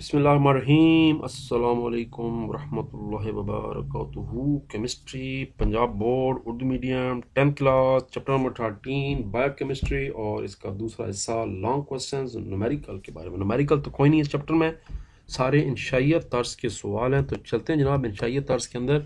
बिस्मिल्लाहिर्रहमानिर्रहीम अस्सलामु अलैकुम रहमतुल्लाहि व बरकातुहू। Chemistry Punjab board Urdu medium 10th class chapter number 13 biochemistry और इसका दूसरा हिस्सा लॉन्ग क्वेश्चंस न्यूमेरिकल के बारे में। न्यूमेरिकल तो कोई नहीं इस चैप्टर में, सारे इंशाइयत तर्ज के सवाल हैं। तो चलते हैं जनाब इंशाइयत तर्ज के अंदर।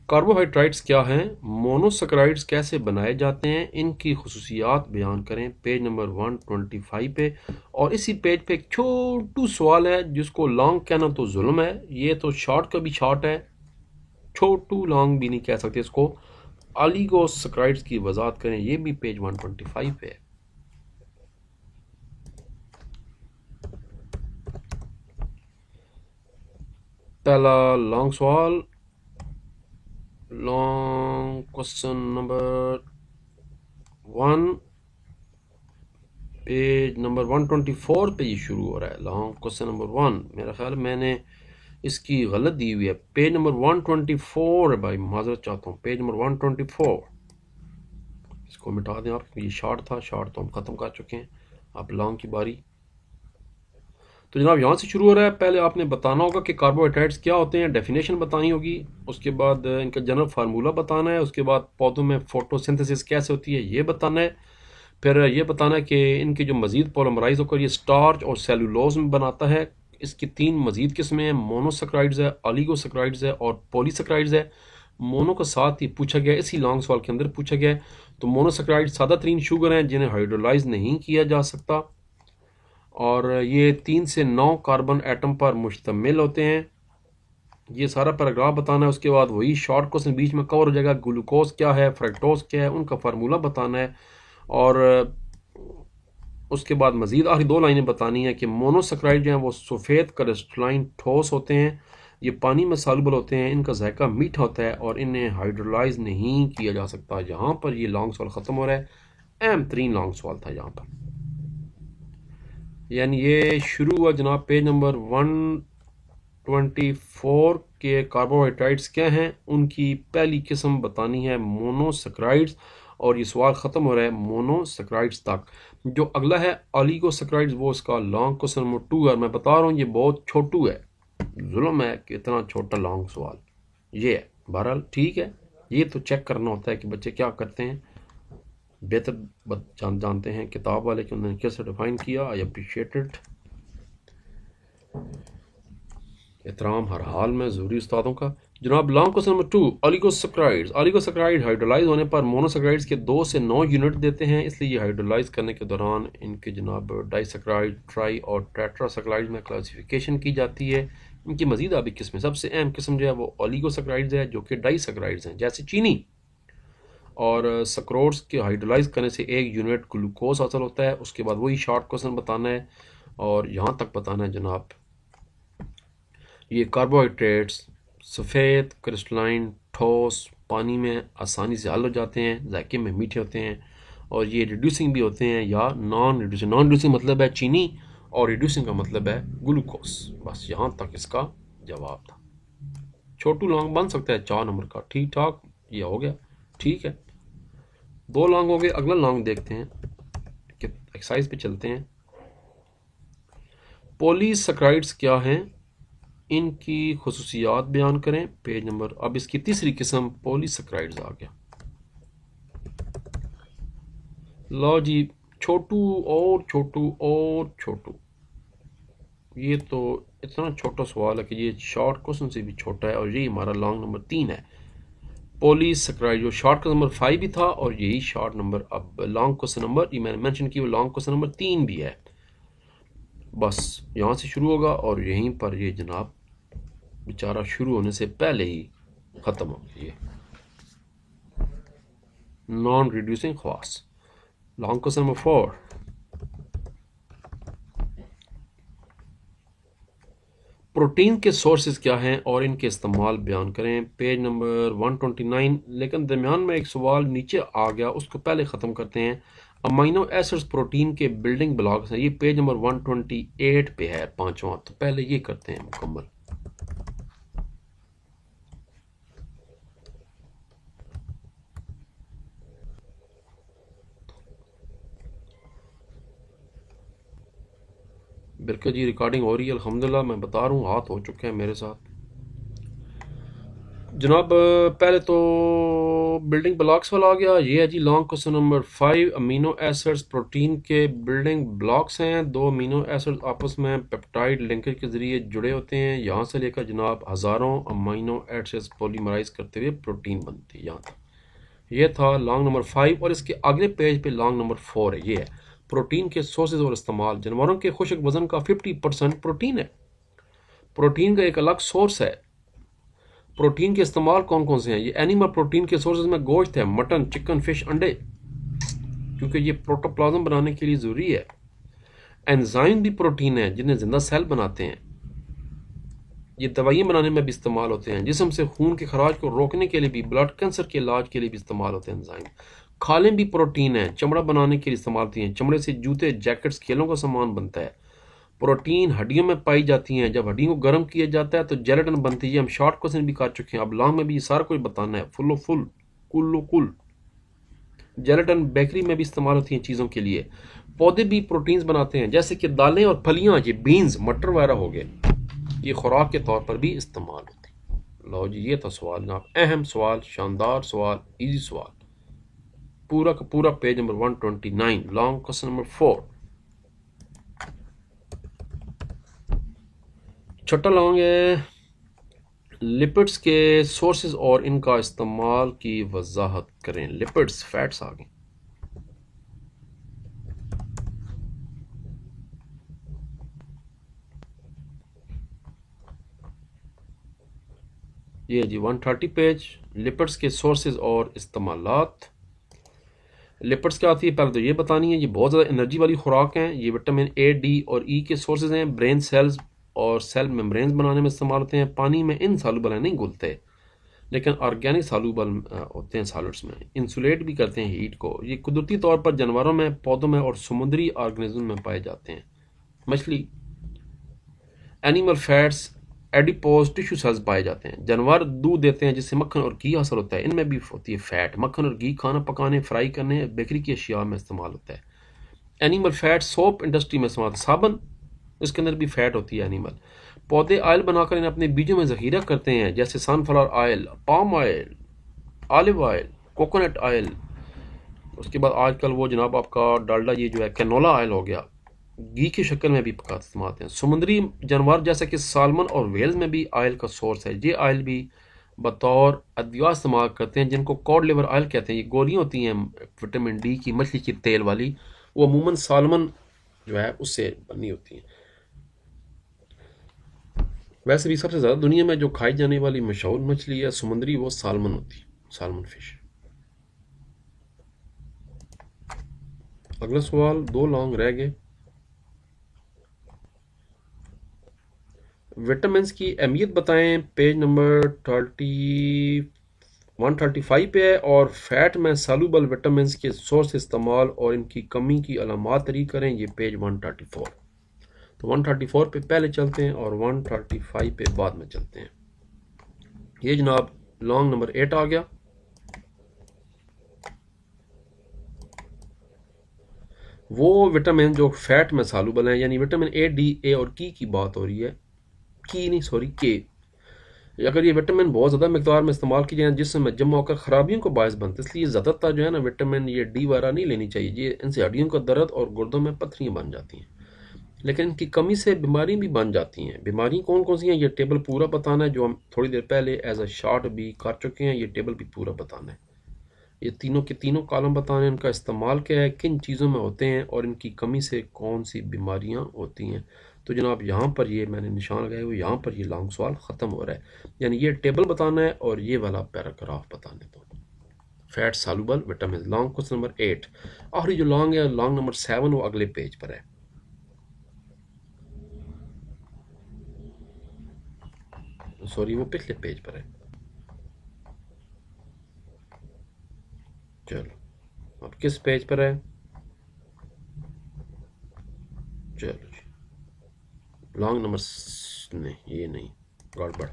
कार्बोहाइड्रेट्स क्या हैं, मोनोसैकराइड्स कैसे बनाए जाते हैं, इनकी खुसूसियात बयान करें। पेज नंबर 125 पे। और इसी पेज पे एक छोटू सवाल है जिसको लॉन्ग कहना तो जुल्म है, ये तो शॉर्ट का भी शॉर्ट है, छोटू लॉन्ग भी नहीं कह सकते इसको। ऑलिगोसैकराइड्स की वजाहत करें, ये भी पेज 125 पे है। पहला लॉन्ग सवाल, long question number 1 page number 124 पे ये शुरू हो रहा है। लॉन्ग क्वेश्चन नंबर 1 मेरा ख्याल मैंने इसकी गलत दी हुई है। पेज नंबर 124 है भाई, माजरत चाहता हूँ। पेज नंबर 124, इसको मिटा दें आप, ये शॉर्ट था, शॉर्ट तो हम ख़त्म कर चुके हैं। अब लॉन्ग की बारी। तो जनाब यहाँ से शुरू हो रहा है। पहले आपने बताना होगा कि कार्बोहाइड्रेट्स क्या होते हैं, डेफिनेशन बतानी होगी। उसके बाद इनका जनरल फार्मूला बताना है। उसके बाद पौधों में फोटोसिंथेसिस कैसे होती है ये बताना है। फिर ये बताना है कि इनके जो मजीद पॉलीमराइज होकर ये स्टार्च और सेलुलोज में बनाता है। इसकी 3 मजीद किस्में हैं, मोनोसैकराइड्स है, ऑलिगोसैकराइड्स है और पॉलीसैकराइड्स है। मोनो का साथ ही पूछा गया, इसी लॉन्ग सवाल के अंदर पूछा गया है। तो मोनोसैकराइड सादा तरीन शुगर हैं जिन्हें हाइड्रोलाइज नहीं किया जा सकता, और ये 3 से 9 कार्बन एटम पर मुश्तमिल होते हैं। ये सारा पैराग्राफ बताना है। उसके बाद वही शॉर्ट क्वेश्चन बीच में कवर हो जाएगा। ग्लूकोज क्या है, फ्रक्टोज क्या है, उनका फार्मूला बताना है। और उसके बाद मजीद आखिरी 2 लाइनें बतानी है कि मोनोसैकराइड जो हैं वो सफ़ेद क्रिस्टलाइन ठोस होते हैं, ये पानी में सालुबल होते हैं, इनका जायका मीठा होता है और इन्हें हाइड्रोलाइज नहीं किया जा सकता। यहाँ पर ये लॉन्ग सवाल ख़त्म हो रहा है। अहम तरीन लॉन्ग सवाल था यहाँ पर। यानी ये शुरू हुआ जनाब पेज नंबर 124 के कार्बोहाइड्रेट्स क्या हैं, उनकी पहली किस्म बतानी है मोनोसैकराइड्स, और ये सवाल ख़त्म हो रहा है मोनोसैकराइड्स तक। जो अगला है ऑलिगोसैकराइड्स, वो इसका लॉन्ग क्वेश्चन नंबर 2 है। मैं बता रहा हूँ ये बहुत छोटू है, जुल्म है कि इतना छोटा लॉन्ग सवाल ये है। बहरहाल ठीक है, ये तो चेक करना होता है कि बच्चे क्या करते हैं, बेहतर जानते हैं किताब वाले कि उन्होंने कैसे डिफाइन किया। I appreciate it. एहतराम हर हाल में ज़रूरी उस्तादों का। जनाब लॉन्ग क्वेश्चन नंबर 2, ऑलिगोसैकराइड्स। ऑलिगोसैकराइड हाइड्रोलाइज होने पर मोनोसैकराइड्स के 2 से 9 यूनिट देते हैं, इसलिए ये हाइड्रोलाइज करने के दौरान इनके जनाब डाइसैकराइड, ट्राई और टेट्रासैकराइड में क्लासिफिकेशन की जाती है। इनकी मजीद आबी किस्में, सबसे अहम किस्म जो है वो ऑलिगोसैकराइड्स है, जो कि डाइसैकराइड्स हैं जैसे चीनी। और सक्रोड्स के हाइड्रोलाइज करने से 1 यूनिट ग्लूकोज हासिल होता है। उसके बाद वही शॉर्ट क्वेश्चन बताना है और यहाँ तक बताना है जनाब, ये कार्बोहाइड्रेट्स सफ़ेद क्रिस्टलाइन ठोस पानी में आसानी से हल हो जाते हैं, जायके में मीठे होते हैं, और ये रिड्यूसिंग भी होते हैं या नॉन रिड्यूसिंग। नॉन रिड्यूसिंग मतलब है चीनी और रिड्यूसिंग का मतलब है ग्लूकोज। बस यहाँ तक इसका जवाब था। छोटू लॉन्ग बन सकता है 4 नंबर का, ठीक ठाक ये हो गया। ठीक है, 2 लॉन्ग हो गए। अगला लॉन्ग देखते हैं कि एक्सरसाइज पे चलते हैं। पॉलीसैकराइड्स क्या हैं, इनकी खुसूसियात बयान करें। पेज नंबर, अब इसकी तीसरी किस्म पॉलीसैकराइड्स आ गया। लो जी, छोटू और छोटू और छोटू, ये तो इतना छोटा सवाल है कि ये शॉर्ट क्वेश्चन से भी छोटा है, और ये हमारा लॉन्ग नंबर 3 है। पॉलीसैकराइड जो शॉर्ट का नंबर 5 भी था, और यही शॉर्ट नंबर अब लॉन्ग क्वेश्चन नंबर ये मैंने मेंशन किया, लॉन्ग क्वेश्चन नंबर 3 भी है। बस यहाँ से शुरू होगा और यहीं पर ये जनाब बेचारा शुरू होने से पहले ही ख़त्म हो गया। ये non reducing Khawas. Long question number 4, protein के सोर्सेज क्या हैं और इनके इस्तेमाल बयान करें। Page number 129। लेकिन दरमियान में एक सवाल नीचे आ गया, उसको पहले ख़त्म करते हैं। अमीनो एसिड्स प्रोटीन के बिल्डिंग ब्लॉक्स हैं, ये पेज नंबर 128 पे है, 5वां। तो पहले ये करते हैं मुकम्मल। बिल्कुल जी, रिकॉर्डिंग हो रही है अल्हम्दुलिल्लाह। मैं बता रहा हूँ, हाथ हो चुके हैं मेरे साथ जनाब। पहले तो बिल्डिंग ब्लॉक्स वाला आ गया। ये है जी long question number 5। Amino acids protein के बिल्डिंग ब्लॉक्स हैं। दो अमीनो एसिड आपस में पेप्टाइड लिंकेज के जरिए जुड़े होते हैं। यहाँ से लेकर जनाब हज़ारों अमीनो एसिड्स पॉलीमराइज करते हुए प्रोटीन बनती है। यहाँ तक ये था लॉन्ग नंबर 5। और इसके अगले पेज पे लॉन्ग नंबर 4 है। ये है प्रोटीन के सोर्सेज और इस्तेमाल। जानवरों के खुशक वजन का 50% प्रोटीन है। प्रोटीन का एक अलग सोर्स है। प्रोटीन के इस्तेमाल कौन कौन से हैं? ये एनिमल प्रोटीन के सोर्सेज में गोश्त है, मटन, चिकन, फिश, अंडे, क्योंकि ये प्रोटोप्लाज्म बनाने के लिए ज़रूरी है। एंजाइम भी प्रोटीन है जिन्हें जिंदा सेल बनाते हैं। ये दवाइयाँ बनाने में भी इस्तेमाल होते हैं। जिस्म से खून के खराज को रोकने के लिए भी, ब्लड कैंसर के इलाज के लिए भी इस्तेमाल होते हैं एंजाइम। खालें भी प्रोटीन है, चमड़ा बनाने के लिए इस्तेमाल होती हैं। चमड़े से जूते, जैकेट्स, खेलों का सामान बनता है। प्रोटीन हड्डियों में पाई जाती हैं। जब हड्डियों को गर्म किया जाता है तो जेलेटिन बनती है। हम शॉर्ट क्वेश्चन भी कर चुके हैं, अब लॉन्ग में भी ये सारा कुछ बताना है। फुल्लो फुल कुल्लो कुल। जेलेटिन बेकरी में भी इस्तेमाल होती हैं चीज़ों के लिए। पौधे भी प्रोटीन्स बनाते हैं, जैसे कि दालें और फलियाँ, ये बीन्स, मटर वगैरह हो गए, ये खुराक के तौर पर भी इस्तेमाल होती है। लो जी, ये था सवाल जनाब, अहम सवाल, शानदार सवाल, इजी सवाल, पूरा का पूरा page number 129, long question number 4। छोटा लॉन्ग है, लिपिड्स के सोर्सेज और इनका इस्तेमाल की वजाहत करें। लिपिड्स फैट्स आ गए। ये जी 130 पेज, लिपिड्स के सोर्सेज और इस्तेमालात। लिपिड्स क्या आती है पहले तो ये बतानी है। ये बहुत ज़्यादा एनर्जी वाली खुराक हैं। ये विटामिन ए, डी और ई के सोर्सेज हैं। ब्रेन सेल्स और सेल मेम्ब्रेन्स बनाने में इस्तेमाल होते हैं। पानी में इनसॉल्युबल है, नहीं घुलते, लेकिन ऑर्गेनिक सॉल्युबल होते हैं सॉलिड्स में। इंसुलेट भी करते हैं हीट को। ये कुदरती तौर पर जानवरों में, पौधों में और समुद्री ऑर्गेनिज्म में पाए जाते हैं। मछली, animal fats, adipose tissue cells पाए जाते हैं। जानवर दूध देते हैं जिससे मक्खन और घी हासिल होता है। इनमें भी होती है फैट। मक्खन और घी खाना पकाने, फ्राई करने, बेकरी की अशिया में इस्तेमाल होता है। एनिमल फैट सोप इंडस्ट्री में इस्तेमाल, साबुन, इसके अंदर भी फैट होती है एनिमल। पौधे ऑयल बनाकर इन्हें अपने बीजों में जखीरा करते हैं, जैसे sunflower oil, palm oil, olive oil, coconut oil. उसके बाद आजकल वो जनाब आपका डालडा, ये जो है कैनोला ऑयल हो गया, घी की शक्ल में भी पका इस्तेमाल होते हैं। समुद्री जानवर जैसे कि सालमन और वेल्स में भी ऑयल का सोर्स है। ये ऑयल भी बतौर अदविया इस्तेमाल करते हैं, जिनको कॉड लिवर ऑयल कहते हैं। ये गोलियां होती हैं विटामिन डी की, मछली की तेल वाली, वो अमूमन सालमन जो है उससे बनी होती हैं। वैसे भी सबसे ज़्यादा दुनिया में जो खाई जाने वाली मशहूर मछली है समुद्री, वो सालमन होती है, सालमन फिश। अगला सवाल, 2 लॉन्ग रह गए। विटामिन्स की अहमियत बताएं। पेज नंबर 135 पे है। और फैट में सॉल्युबल विटामिन्स के सोर्स इस्तेमाल और इनकी कमी की अलामात तरी करें। ये पेज 134। तो 134 पे पहले चलते हैं और 135 पे बाद में चलते हैं। ये जनाब लॉन्ग नंबर 8 आ गया। वो विटामिन जो फैट में सॉल्युबल हैं, यानी विटामिन ए, डी, ए और की बात हो रही है, की नहीं सॉरी के। अगर ये विटामिन बहुत ज़्यादा मकदार में इस्तेमाल की जाए जिससे में जमा होकर खराबियों को बायस बनते, इसलिए ज़्यादातर जो है ना विटामिन ये डी वगैरह नहीं लेनी चाहिए। ये इनसे हड्डियों का दर्द और गुर्दों में पथरियाँ बन जाती हैं। लेकिन इनकी कमी से बीमारी भी बन जाती हैं। बीमारी कौन कौन सी हैं ये टेबल पूरा बताना है, जो हम थोड़ी देर पहले एज अ शॉर्ट भी कर चुके हैं। ये टेबल भी पूरा बताना है। ये तीनों के तीनों कॉलम बताने हैं, इनका इस्तेमाल क्या है, किन चीज़ों में होते हैं और इनकी कमी से कौन सी बीमारियां होती हैं। तो जनाब यहाँ पर ये मैंने निशान लगाए हुए, यहाँ पर ये लॉन्ग सवाल ख़त्म हो रहा है। यानी ये टेबल बताना है और ये वाला पैराग्राफ बताने दो। Fat soluble vitamin, long question number 8। आखिरी जो लॉन्ग है, लॉन्ग नंबर 7, वो अगले पेज पर है। सॉरी, वो पिछले पेज पर है। चलो अब किस पेज पर है? चलो जी, लॉन्ग नंबर नहीं, ये नहीं, गड़बड़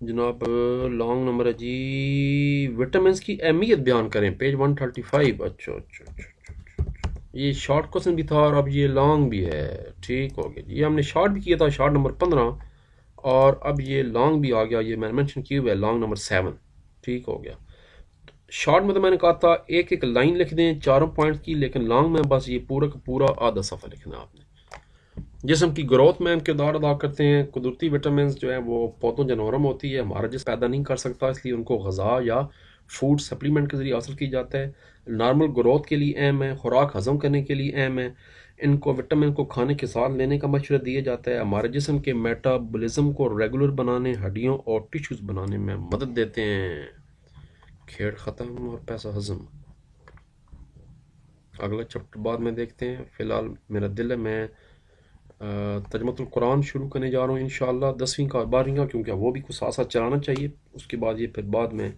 जनाब। लॉन्ग नंबर है जी, विटामिन की अहमियत बयान करें। पेज 135। अच्छा अच्छा अच्छा अच्छा। ये शॉर्ट क्वेश्चन भी था और अब ये लॉन्ग भी है। ठीक हो गया, ये हमने शॉर्ट भी किया था, शॉर्ट नंबर 15, और अब ये लॉन्ग भी आ गया, ये मैंने मेंशन किया हुआ है लॉन्ग नंबर 7। ठीक हो गया। शॉर्ट में तो मैंने कहा था एक एक लाइन लिख दें 4 पॉइंट की, लेकिन लॉन्ग में बस ये पूरा का पूरा आधा सफ़ा लिखना है आपने। जिस्म की ग्रोथ में अहम किरदार अदा करते हैं। कुदरती विटामिन जो है वो पौधों जानवरों में होती है, हमारा जिस्म पैदा नहीं कर सकता, इसलिए उनको ग़ज़ा या फूड सप्लीमेंट के ज़रिए हासिल की जाता है। नॉर्मल ग्रोथ के लिए अहम है, खुराक हज़म करने के लिए अहम है। इनको विटामिन को खाने के साथ लेने का मशवरा दिया जाता है। हमारे जिस्म के मेटाबॉलिज्म को रेगुलर बनाने, हड्डियों और टिश्यूज़ बनाने में मदद देते हैं। खेड़ ख़त्म और पैसा हज़म। अगला चैप्टर बाद में देखते हैं। फ़िलहाल मेरा दिल है मैं तर्जुमतुल कुरान शुरू करने जा रहा हूँ इंशाअल्लाह, 10वीं का 12वीं का, क्योंकि वो भी कुछ साथ साथ चलाना चाहिए। उसके बाद ये फिर बाद में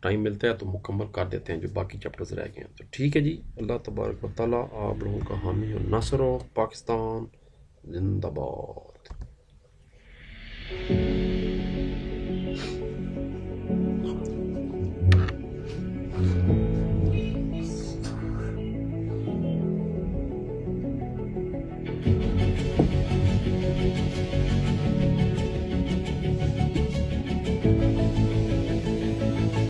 टाइम मिलता है तो मुकम्मल कर देते हैं जो बाकी चैप्टर्स रह गए हैं। तो ठीक है जी, अल्लाह तबारक व तआला आप लोगों का हामी और नासर हो। पाकिस्तान जिंदाबाद।